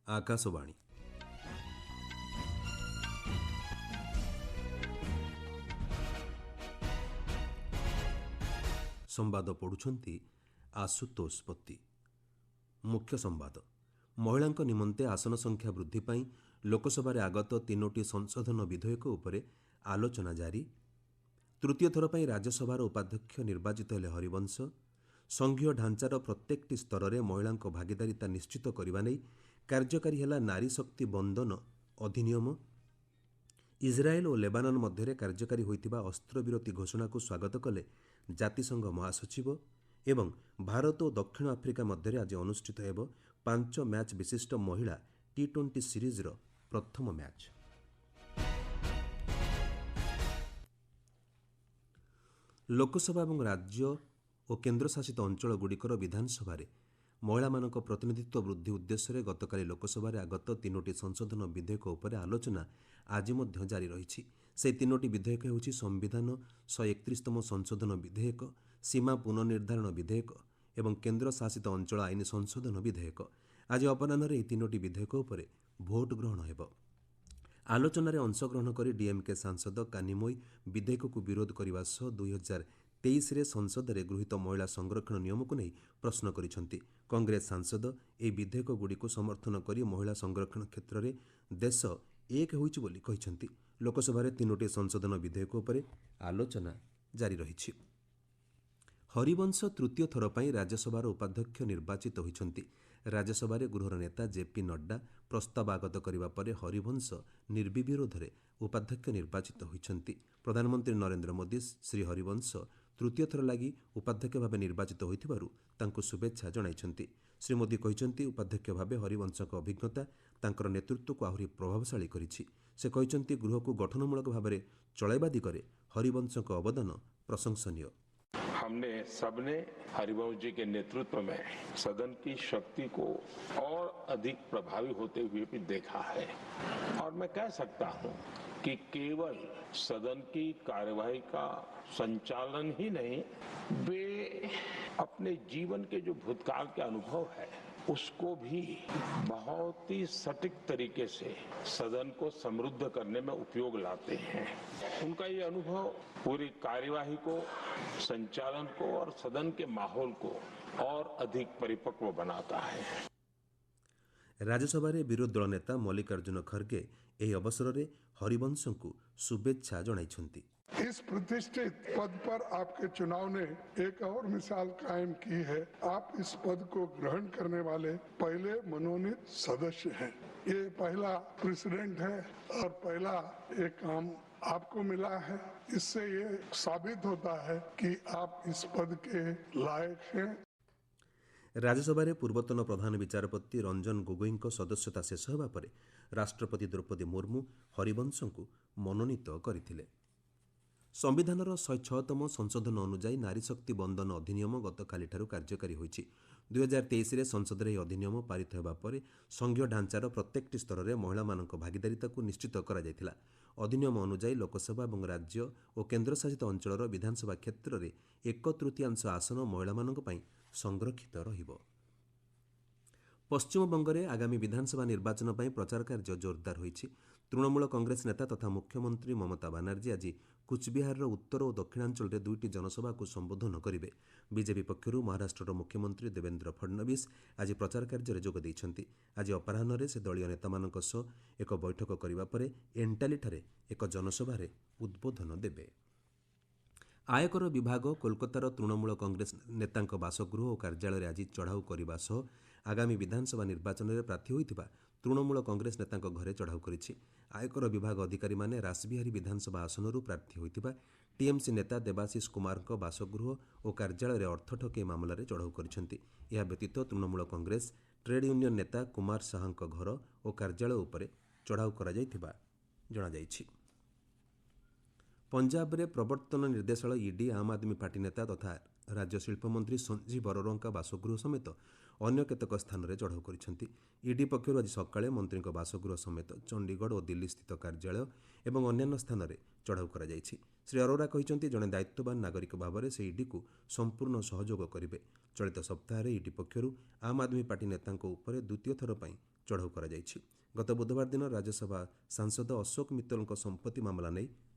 आकाशवाणी संवाद पढ़ुछंती आशुतोष पति। मुख्य संवाद महिलांक निमंते आसन संख्या वृद्धि पाई लोकसभा आगत 3टी संशोधन विधेयक उपरे आलोचना जारी। तृतीय थर पर राज्यसभार उपाध्यक्ष निर्वाचित हेले हरिवंश। संघीय ढांचार प्रत्येकटी स्तर में महिलांक भागीदारिता निश्चित करने नहीं कार्यकारी है नारी शक्ति बंधन अधिनियम। इज्राएल और लेबानन मध्य कार्यकारी होइतिबा अस्त्रविरति घोषणा को स्वागत कले जातिसंघ महासचिव। एवं भारत और दक्षिण आफ्रिका मध्य आज अनुष्ठित हेब 5 मैच विशिष्ट महिला T20 सीरीजर प्रथम मैच। लोकसभा और राज्य और केन्द्रशासित अंचलगुड़िकर विधानसभा महिला प्रतिनिधित्व वृद्धि उद्देश्य गतकाली लोकसभा आगत 3टी संशोधन विधेयक उपर आलोचना आज मध्य जारी रही। से 3टी विधेयक होउछि संविधान 131तम संशोधन विधेयक, सीमा पुनर्निर्धारण विधेयक एवं केन्द्र शासित अंचल आईन संशोधन विधेयक। आज अपराह्न यह 3टी विधेयक उपर भोट ग्रहण हेब। आलोचनार अंशग्रहण कर डीएमके सांसद कानिमोई विधेयक को विरोध करने सह 2023 संसद में गृहीत महिला संरक्षण नियम को नहीं प्रश्न करिसेंति। कांग्रेस सांसद ए विधेयक गुड़ी को समर्थन कर महिला संरक्षण क्षेत्र में देश एक होइछि बोली कहिसेंति। लोकसभा 3टी संशोधन विधेयक उपर आलोचना जारी रही। हरिवंश तृतीय थर पर राज्यसभार उपाध्यक्ष निर्वाचित होइछंति। राज्यसभा गृहर नेता जेपी नड्डा प्रस्ताव आगत करने पर हरिवंश निर्विरोध उपाध्यक्ष निर्वाचित होइछंति। प्रधानमंत्री नरेंद्र मोदी श्री हरिवंश तृतीय थर लगी उपाध्यक्ष भाव निर्वाचित होइथिबारु तांको शुभेच्छा जणाइछंति। श्री मोदी कहिसेंति उपाध्यक्ष भाव हरिवंशक अभिज्ञता तांकर नेतृत्व को आहुरी प्रभावशाली करिछि। से कहिसेंति गृह को गठनमूलक भाव चलाइबा दिगरे हरिवंशक अवदान प्रशंसनीय। हमने सबने हरिवंश जी के नेतृत्व में सदन की शक्ति को और अधिक प्रभावी होते हुए भी देखा है और मैं कह सकता हूं कि केवल सदन की कार्यवाही का संचालन ही नहीं, वे अपने जीवन के जो भूतकाल के अनुभव है उसको भी बहुत ही सटीक तरीके से सदन को समृद्ध करने में उपयोग लाते हैं। उनका ये अनुभव पूरी कार्यवाही को, संचालन को और सदन के माहौल को और अधिक परिपक्व बनाता है। राज्यसभा विरोधी दल नेता मल्लिकार्जुन खड़गे एही अवसर में हरिवंश को शुभेच्छा जणाइछंति। इस प्रतिष्ठित पद पर आपके चुनाव ने एक और मिसाल कायम की है। आप इस पद को ग्रहण करने वाले पहले मनोनीत सदस्य हैं। ये पहला प्रेसिडेंट है और पहला एक काम आपको मिला है। इससे ये साबित होता है कि आप इस पद के लायक हैं। राज्यसभा पूर्वतन प्रधान विचारपति रंजन गोगोई सदस्यता शेष होगा पर राष्ट्रपति द्रौपदी मुर्मू हरिवंश को मनोनीत करथिले। संविधानर 106तम संशोधन अनुଯାयी नारी शक्ति बंधन अधिनियम गतकाली कार्यकारी होइछि। 2023 संसद में अधिनियम पारित होगा पर संघीय ढांचार प्रत्येकटी स्तर में महिला भागीदारिता को निश्चित करा जायथिला। अधिनियम अनुଯାयी लोकसभा और राज्य और केन्द्रशासित अंचल विधानसभा क्षेत्र में 1/3 आसन महिला संरक्षित रहिबो। पश्चिमबंग में आगामी विधानसभा निर्वाचन पर प्रचार कार्य जोरदार होइछि। तृणमूल कांग्रेस नेता तथा मुख्यमंत्री ममता बानार्जी आज कुचबिहार उत्तर और दक्षिणांचल में 2टी जनसभा को संबोधन करेंगे। बीजेपी पक्षर महाराष्ट्र मुख्यमंत्री देवेंद्र फडणवीस आज प्रचार कार्य जोग देइछंती। आज अपराह्न से दलीय नेता सह एक बैठक करने पर एंटालीଠାରେ एक जनसभा उद्बोधन देबे। आयकर विभाग कोलकातार तृणमूल कांग्रेस नेतांक बासगृह और कार्यालय आज चढ़ाऊ करने सह आगामी विधानसभा निर्वाचन में प्रार्थी होइथिबा तृणमूल कांग्रेस नेतांक घरे चढ़ाऊ करिछि। आयकर विभाग अधिकारी माने रासबिहारी विधानसभा आसनरू प्रार्थी होइथिबा टीएमसी नेता देबाशीष कुमार बासगृह और कार्यालय अर्थ ठके मामलें चढ़ाऊ करिसेंति। यह व्यतीत तृणमूल कांग्रेस ट्रेड यूनियन नेता कुमार साहांक घर और कार्यालय उपर चढ़ाऊ करा जायथिबा जणा जायछि। पंजाब में प्रवर्तन निर्देशालय ईडी आम आदमी पार्टी नेता तथा राज्य शिल्पमंत्री संजीव अरोरा बासगृह समेत अन्य केतक स्थान में चढ़ाऊ करिसेंति। ईडी पक्षर आज सकाळे मंत्री बासगृह समेत चंडीगढ़ और दिल्ली स्थित कार्यालय एवं अन्य स्थान में चढ़ाऊ करा जायछि। श्री अरोरा कहिसेंति जड़े दायित्ववान नागरिक भाव में से ईडी को संपूर्ण सहयोग करेंगे। चलित सप्ताह ईडी पक्षर आम आदमी पार्टी नेतांक उपर द्वितीय थर पर ଚଢ଼ଉ କରାଯାଇଛି। ଗତ ବୁଧବାର ଦିନ ରାଜ୍ୟସଭା ସାଂସଦ ଅଶୋକ ମିତ୍ତଲଙ୍କ ସମ୍ପତ୍ତି ମାମଲା ନେଇ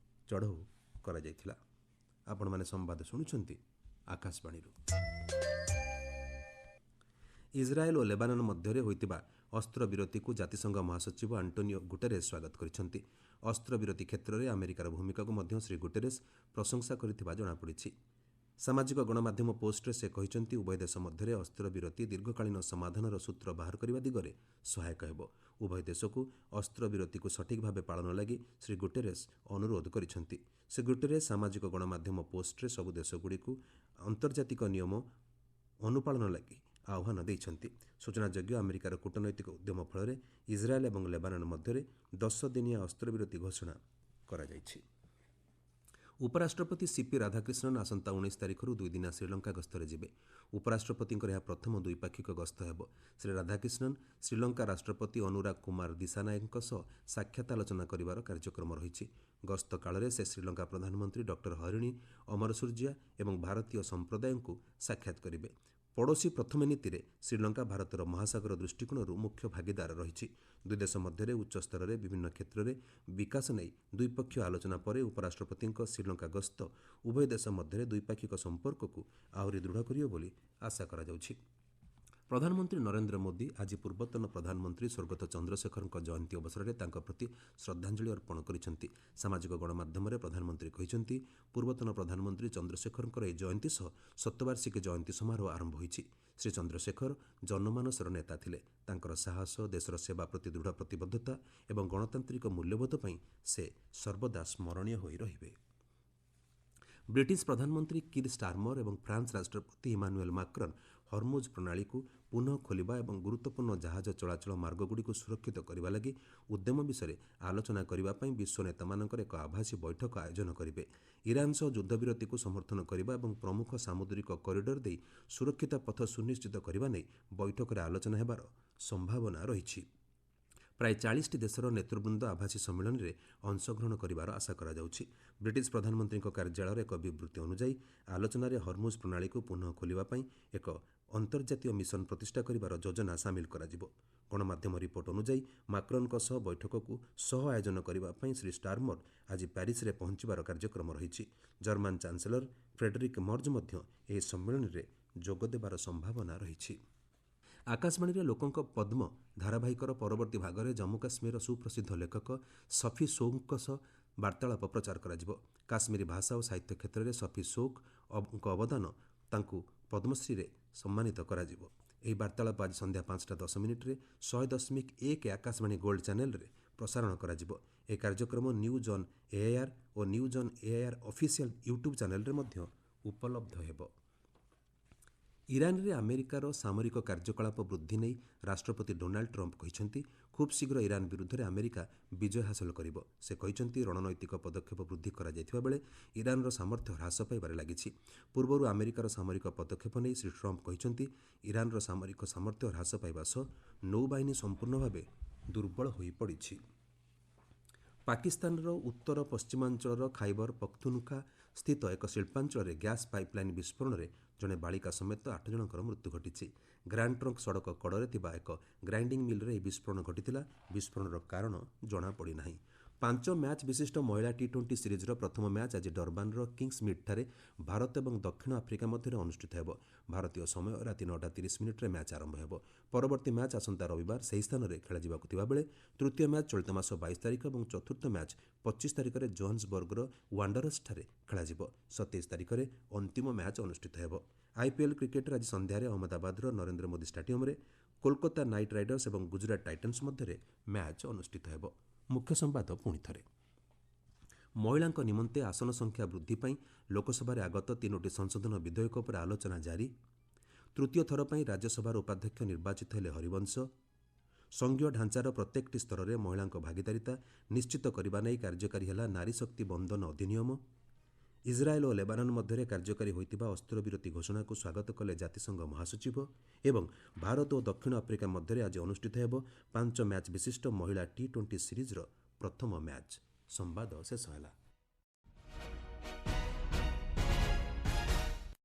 ଚଢ଼ଉ କରାଯାଇଥିଲା। ଆପଣମାନେ ସମ୍ବାଦ ଶୁଣୁଛନ୍ତି ଆକାଶବାଣୀରୁ। ଇସ୍ରାଏଲ ଓ ଲେବାନନ ମଧ୍ୟରେ ହୋଇଥିବା ଅସ୍ତ୍ରବିରତିକୁ ଜାତିସଂଘ ମହାସଚିବ ଆଣ୍ଟୋନିଓ ଗୁଟେରେସ୍ ସ୍ୱାଗତ କରିଛନ୍ତି। ଅସ୍ତ୍ରବିରତି କ୍ଷେତ୍ରରେ ଆମେରିକାର ଭୂମିକାକୁ ମଧ୍ୟ ଶ୍ରୀ ଗୁଟେରେସ୍ ପ୍ରଶଂସା କରିଥିବା ଜଣାପଡ଼ିଛି। ସାମାଜିକ ଗଣମାଧ୍ୟମ ପୋଷ୍ଟରେ ସେ କହିଛନ୍ତି, ଉଭୟ ଦେଶ ମଧ୍ୟରେ ଅସ୍ତ୍ରବିରତି ଦୀର୍ଘକାଳୀନ ସମାଧାନର ସୂତ୍ର ବାହାର କରିବା ଦିଗରେ ସହାୟକ ହେବ। ଉଭୟ ଦେଶକୁ ଅସ୍ତ୍ରବିରତିକୁ ସଠିକ୍ ଭାବେ ପାଳନ ଲାଗି ଶ୍ରୀ ଗୁଟେରେସ୍ ଅନୁରୋଧ କରିଛନ୍ତି। ଶ୍ରୀ ଗୁଟେରେସ୍ ସାମାଜିକ ଗଣମାଧ୍ୟମ ପୋଷ୍ଟରେ ସବୁ ଦେଶଗୁଡ଼ିକୁ ଆନ୍ତର୍ଜାତିକ ନିୟମ ଅନୁପାଳନ ଲାଗି ଆହ୍ୱାନ ଦେଇଛନ୍ତି। ସୂଚନାଯୋଗ୍ୟ, ଆମେରିକାର କୂଟନୈତିକ ଉଦ୍ୟମ ଫଳରେ ଇସ୍ରାଏଲ ଏବଂ ଲେବାନନ ମଧ୍ୟରେ 10 ଦିନିଆ ଅସ୍ତ୍ରବିରତି ଘୋଷଣା କରାଯାଇଛି। ଉପରାଷ୍ଟ୍ରପତି ସିପି ରାଧାକ୍ରିଷ୍ଣନ୍ ଆସନ୍ତା 19 ତାରିଖରୁ 2 ଦିନିଆ ଶ୍ରୀଲଙ୍କା ଗସ୍ତରେ ଯିବେ। ଉପରାଷ୍ଟ୍ରପତିଙ୍କର ଏହା ପ୍ରଥମ ଦ୍ୱିପାକ୍ଷିକ ଗସ୍ତ ହେବ। ଶ୍ରୀ ରାଧାକ୍ରିଷ୍ଣନ୍ ଶ୍ରୀଲଙ୍କା ରାଷ୍ଟ୍ରପତି ଅନୁରାଗ କୁମାର ଦିସାନାୟକଙ୍କ ସହ ସାକ୍ଷାତ ଆଲୋଚନା କରିବାର କାର୍ଯ୍ୟକ୍ରମ ରହିଛି। ଗସ୍ତ କାଳରେ ସେ ଶ୍ରୀଲଙ୍କା ପ୍ରଧାନମନ୍ତ୍ରୀ ଡକ୍ଟର ହରିଣୀ ଅମରସୂର୍ଯ୍ୟା ଏବଂ ଭାରତୀୟ ସମ୍ପ୍ରଦାୟଙ୍କୁ ସାକ୍ଷାତ କରିବେ। ପଡ଼ୋଶୀ ପ୍ରଥମେ ନୀତିରେ ଶ୍ରୀଲଙ୍କା ଭାରତର ମହାସାଗର ଦୃଷ୍ଟିକୋଣରୁ ମୁଖ୍ୟ ଭାଗିଦାର ରହିଛି। ଦୁଇ ଦେଶ ମଧ୍ୟରେ ଉଚ୍ଚସ୍ତରରେ ବିଭିନ୍ନ କ୍ଷେତ୍ରରେ ବିକାଶ ନେଇ ଦ୍ୱିପକ୍ଷୀୟ ଆଲୋଚନା ପରେ ଉପରାଷ୍ଟ୍ରପତିଙ୍କ ଶ୍ରୀଲଙ୍କା ଗସ୍ତ ଉଭୟ ଦେଶ ମଧ୍ୟରେ ଦ୍ୱିପାକ୍ଷିକ ସମ୍ପର୍କକୁ ଆହୁରି ଦୃଢ଼ କରିବ ବୋଲି ଆଶା କରାଯାଉଛି। ପ୍ରଧାନମନ୍ତ୍ରୀ ନରେନ୍ଦ୍ର ମୋଦି ଆଜି ପୂର୍ବତନ ପ୍ରଧାନମନ୍ତ୍ରୀ ସ୍ୱର୍ଗତ ଚନ୍ଦ୍ରଶେଖରଙ୍କ ଜୟନ୍ତୀ ଅବସରରେ ତାଙ୍କ ପ୍ରତି ଶ୍ରଦ୍ଧାଞ୍ଜଳି ଅର୍ପଣ କରିଛନ୍ତି। ସାମାଜିକ ଗଣମାଧ୍ୟମରେ ପ୍ରଧାନମନ୍ତ୍ରୀ କହିଛନ୍ତି, ପୂର୍ବତନ ପ୍ରଧାନମନ୍ତ୍ରୀ ଚନ୍ଦ୍ରଶେଖରଙ୍କର ଏହି ଜୟନ୍ତୀ ସହ ଶତବାର୍ଷିକୀ ଜୟନ୍ତୀ ସମାରୋହ ଆରମ୍ଭ ହୋଇଛି। ଶ୍ରୀ ଚନ୍ଦ୍ରଶେଖର ଜନମାନସର ନେତା ଥିଲେ। ତାଙ୍କର ସାହସ, ଦେଶର ସେବା ପ୍ରତି ଦୃଢ଼ ପ୍ରତିବଦ୍ଧତା ଏବଂ ଗଣତାନ୍ତ୍ରିକ ମୂଲ୍ୟବୋଧ ପାଇଁ ସେ ସର୍ବଦା ସ୍ମରଣୀୟ ହୋଇ ରହିବେ। ବ୍ରିଟିଶ ପ୍ରଧାନମନ୍ତ୍ରୀ କିର୍ ଷ୍ଟାରମର ଏବଂ ଫ୍ରାନ୍ସ ରାଷ୍ଟ୍ରପତି ଇମାନୁଏଲ୍ ମାକ୍ରନ୍ ହର୍ମୁଜ ପ୍ରଣାଳୀକୁ ପୁନଃ ଖୋଲିବା ଏବଂ ଗୁରୁତ୍ୱପୂର୍ଣ୍ଣ ଜାହାଜ ଚଳାଚଳ ମାର୍ଗଗୁଡ଼ିକୁ ସୁରକ୍ଷିତ କରିବା ଲାଗି ଉଦ୍ୟମ ବିଷୟରେ ଆଲୋଚନା କରିବା ପାଇଁ ବିଶ୍ୱ ନେତାମାନଙ୍କର ଏକ ଆଭାସୀ ବୈଠକ ଆୟୋଜନ କରିବେ। ଇରାନ ସହ ଯୁଦ୍ଧବିରତିକୁ ସମର୍ଥନ କରିବା ଏବଂ ପ୍ରମୁଖ ସାମୁଦ୍ରିକ କରିଡର ଦେଇ ସୁରକ୍ଷିତ ପଥ ସୁନିଶ୍ଚିତ କରିବା ନେଇ ବୈଠକରେ ଆଲୋଚନା ହେବାର ସମ୍ଭାବନା ରହିଛି। ପ୍ରାୟ 40ଟି ଦେଶର ନେତୃବୃନ୍ଦ ଆଭାସୀ ସମ୍ମିଳନୀରେ ଅଂଶଗ୍ରହଣ କରିବାର ଆଶା କରାଯାଉଛି। ବ୍ରିଟିଶ ପ୍ରଧାନମନ୍ତ୍ରୀଙ୍କ କାର୍ଯ୍ୟାଳୟର ଏକ ବିବୃତ୍ତି ଅନୁଯାୟୀ ଆଲୋଚନାରେ ହର୍ମୁଜ ପ୍ରଣାଳୀକୁ ପୁନଃ ଖୋଲିବା ପାଇଁ ଏକ ଅନ୍ତର୍ଜାତୀୟ ମିଶନ ପ୍ରତିଷ୍ଠା କରିବାର ଯୋଜନା ସାମିଲ କରାଯିବ। ଗଣମାଧ୍ୟମ ରିପୋର୍ଟ ଅନୁଯାୟୀ ମାକ୍ରନ୍ଙ୍କ ସହ ବୈଠକକୁ ସହ ଆୟୋଜନ କରିବା ପାଇଁ ଶ୍ରୀ ଷ୍ଟାରମର ଆଜି ପ୍ୟାରିସ୍ରେ ପହଞ୍ଚିବାର କାର୍ଯ୍ୟକ୍ରମ ରହିଛି। ଜର୍ମାନ ଚାନ୍ସେଲର ଫ୍ରେଡରିକ୍ ମର୍ଜ ମଧ୍ୟ ଏହି ସମ୍ମିଳନୀରେ ଯୋଗ ଦେବାର ସମ୍ଭାବନା ରହିଛି। ଆକାଶବାଣୀରେ ଲୋକଙ୍କ ପଦ୍ମ ଧାରାବାହିକର ପରବର୍ତ୍ତୀ ଭାଗରେ ଜାମ୍ମୁ କାଶ୍ମୀରର ସୁପ୍ରସିଦ୍ଧ ଲେଖକ ସଫି ସୌଗଙ୍କ ସହ ବାର୍ତ୍ତାଳାପ ପ୍ରଚାର କରାଯିବ। କାଶ୍ମୀରୀ ଭାଷା ଓ ସାହିତ୍ୟ କ୍ଷେତ୍ରରେ ସଫି ସୌଗଙ୍କ ଅବଦାନ ତାଙ୍କୁ ପଦ୍ମଶ୍ରୀରେ ସମ୍ମାନିତ କରାଯିବ। ଏହି ବାର୍ତ୍ତାଳାପ ଆଜି ସନ୍ଧ୍ୟା 5:10 100.1 ଆକାଶବାଣୀ ଗୋଲ୍ଡ ଚ୍ୟାନେଲରେ ପ୍ରସାରଣ କରାଯିବ। ଏହି କାର୍ଯ୍ୟକ୍ରମ news on AIR O news on AIR official YouTube ଚ୍ୟାନେଲରେ ମଧ୍ୟ ଉପଲବ୍ଧ ହେବ। ଇରାନରେ ଆମେରିକାର ସାମରିକ କାର୍ଯ୍ୟକଳାପ ବୃଦ୍ଧି ନେଇ ରାଷ୍ଟ୍ରପତି ଡୋନାଲ୍ଡ ଟ୍ରମ୍ପ କହିଛନ୍ତି, ଖୁବ୍ ଶୀଘ୍ର ଇରାନ ବିରୁଦ୍ଧରେ ଆମେରିକା ବିଜୟ ହାସଲ କରିବ। ସେ କହିଛନ୍ତି, ରଣନୈତିକ ପଦକ୍ଷେପ ବୃଦ୍ଧି କରାଯାଇଥିବା ବେଳେ ଇରାନର ସାମର୍ଥ୍ୟ ହ୍ରାସ ପାଇବାରେ ଲାଗିଛି। ପୂର୍ବରୁ ଆମେରିକାର ସାମରିକ ପଦକ୍ଷେପ ନେଇ ଶ୍ରୀ ଟ୍ରମ୍ପ କହିଛନ୍ତି, ଇରାନର ସାମରିକ ସାମର୍ଥ୍ୟ ହ୍ରାସ ପାଇବା ସହ ନୌବାହିନୀ ସମ୍ପୂର୍ଣ୍ଣ ଭାବେ ଦୁର୍ବଳ ହୋଇପଡ଼ିଛି। ପାକିସ୍ତାନର ଉତ୍ତର ପଶ୍ଚିମାଞ୍ଚଳର ଖାଇବର ପଖ୍ତୁନଖା ସ୍ଥିତ ଏକ ଶିଳ୍ପାଞ୍ଚଳରେ ଗ୍ୟାସ୍ ପାଇପ୍ଲାଇନ୍ ବିସ୍ଫୋରଣରେ ଜଣେ ବାଳିକା ସମେତ 8 ଜଣଙ୍କର ମୃତ୍ୟୁ ଘଟିଛି। ଗ୍ରାଣ୍ଡ ଟ୍ରଙ୍କ ସଡ଼କ କଡ଼ରେ ଥିବା ଏକ ଗ୍ରାଇଣ୍ଡିଂ ମିଲ୍ରେ ଏହି ବିସ୍ଫୋରଣ ଘଟିଥିଲା। ବିସ୍ଫୋରଣର କାରଣ ଜଣାପଡ଼ିନାହିଁ। 5 ମ୍ୟାଚ୍ ବିଶିଷ୍ଟ ମହିଳା ଟି-20 ସିରିଜ୍ର ପ୍ରଥମ ମ୍ୟାଚ୍ ଆଜି ଡରବାନର କିଙ୍ଗ୍ସମିଡ୍ଠାରେ ଭାରତ ଏବଂ ଦକ୍ଷିଣ ଆଫ୍ରିକା ମଧ୍ୟରେ ଅନୁଷ୍ଠିତ ହେବ। ଭାରତୀୟ ସମୟ ରାତି 9:30ରେ ମ୍ୟାଚ୍ ଆରମ୍ଭ ହେବ। ପରବର୍ତ୍ତୀ ମ୍ୟାଚ୍ ଆସନ୍ତା ରବିବାର ସେହି ସ୍ଥାନରେ ଖେଳାଯିବାକୁ ଥିବାବେଳେ ତୃତୀୟ ମ୍ୟାଚ୍ ଚଳିତ ମାସ 22 ତାରିଖ ଏବଂ ଚତୁର୍ଥ ମ୍ୟାଚ୍ 25 ତାରିଖରେ ଜୋହାନ୍ସବର୍ଗର ୱାଣ୍ଡରର୍ସଠାରେ ଖେଳାଯିବ। 27 ତାରିଖରେ ଅନ୍ତିମ ମ୍ୟାଚ୍ ଅନୁଷ୍ଠିତ ହେବ। ଆଇପିଏଲ୍ କ୍ରିକେଟରେ ଆଜି ସନ୍ଧ୍ୟାରେ ଅହମ୍ମଦାବାଦର ନରେନ୍ଦ୍ର ମୋଦି ଷ୍ଟାଡିୟମରେ କୋଲକାତା ନାଇଟ୍ ରାଇଡର୍ସ ଏବଂ ଗୁଜରାଟ ଟାଇଟନ୍ସ ମଧ୍ୟରେ ମ୍ୟାଚ୍ ଅନୁଷ୍ଠିତ ହେବ। ମୁଖ୍ୟ ସମ୍ବାଦ ପୁଣିଥରେ। ମହିଳାଙ୍କ ନିମନ୍ତେ ଆସନ ସଂଖ୍ୟା ବୃଦ୍ଧି ପାଇଁ ଲୋକସଭାରେ ଆଗତ 3ଟି ସଂଶୋଧନ ବିଧେୟକ ଉପରେ ଆଲୋଚନା ଜାରି। ତୃତୀୟ ଥର ପାଇଁ ରାଜ୍ୟସଭାର ଉପାଧ୍ୟକ୍ଷ ନିର୍ବାଚିତ ହେଲେ ହରିବଂଶ। ସଂଘୀୟ ଢାଞ୍ଚାର ପ୍ରତ୍ୟେକଟି ସ୍ତରରେ ମହିଳାଙ୍କ ଭାଗିଦାରିତା ନିଶ୍ଚିତ କରିବା ନେଇ କାର୍ଯ୍ୟକାରୀ ହେଲା ନାରୀ ଶକ୍ତି ବନ୍ଦନ ଅଧିନିୟମ। ଇସ୍ରାଏଲ ଓ ଲେବାନନ ମଧ୍ୟରେ କାର୍ଯ୍ୟକାରୀ ହୋଇଥିବା ଅସ୍ତ୍ରବିରତି ଘୋଷଣାକୁ ସ୍ୱାଗତ କଲେ ଜାତିସଂଘ ମହାସଚିବ ଏବଂ ଭାରତ ଓ ଦକ୍ଷିଣ ଆଫ୍ରିକା ମଧ୍ୟରେ ଆଜି ଅନୁଷ୍ଠିତ ହେବ 5 ମ୍ୟାଚ୍ ବିଶିଷ୍ଟ ମହିଳା ଟି-20 ସିରିଜ୍ର ପ୍ରଥମ ମ୍ୟାଚ୍। ସମ୍ବାଦ ଶେଷ ହେଲା।